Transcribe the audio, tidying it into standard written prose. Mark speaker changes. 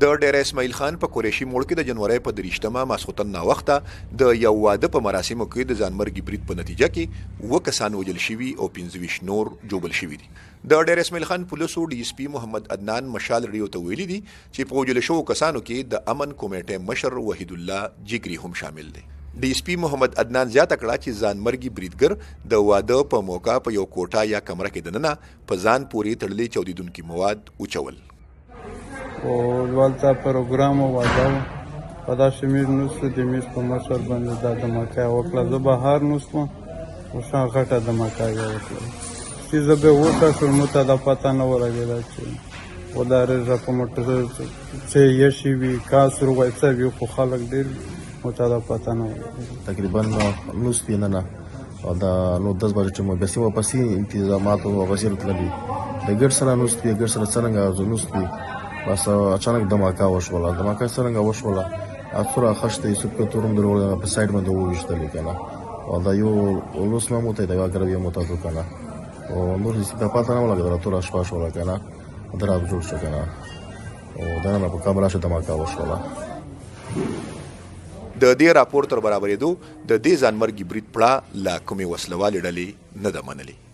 Speaker 1: د ډیر اسماعیل خان په قریشي موړ کې د جنوري په 23مه ماسخوتن ناوخته د یو واده په مراسمو کې د ځانمرګي برید په نتیجه کې 2 کسان وژل شوي او 25 نور جوبل شوي دي. د ډیر اسماعیل خان پولیسو ډي اس پی محمد عدنان مشال ریو ته ویلي دي چې په وژل شوو کسانو کې د امن کمیټې مشر وحید الله جګري هم شامل دي. ډي اس پی محمد عدنان زیاته کړه چې ځانمرګي بریدګر د واده په موقع په یو کوټه یا کمره کې دننه په ځان پورې تړلې چاودیدونکي مواد اوچول
Speaker 2: او ولته پروګرام واده په داسې میز نوستو د میز په مشر باندې دا دماکه وکړه. زه بهر نوستم او شان غټه دماکه وکړه چې زه به وته شوم ته د پته نه ولګېده چې و دا رژه په موټر چې یشي وي کاسر وای څه وي خو خلک ډېر و ته د پته نه ولګېده.
Speaker 3: تقریبا نوست یې نه او دا نو 10 بجې چې مو بسې واپسې انتظامات واپسې راتللي د ګډ سره نوست وي ګډ سره څرنګه نوست وي بس اچانک دماکه وشوله. دماکه څرنګه وشوله اڅوره خشته یې سپک تورم درول په سایډ باندې وویشتل کنه او دا یو اولوس ما موته دا غربي موته کنه او نور هیڅ په پاتہ نه ولګا تور اشپا شوله کنه دراب جوړ شو کنه او دا نه په کامره شته دماکه وشوله.
Speaker 1: د دې راپور تر برابرېدو د دې ځانمرګي برید پړه لا کومې وسلوالې ډلې نه ده منلې.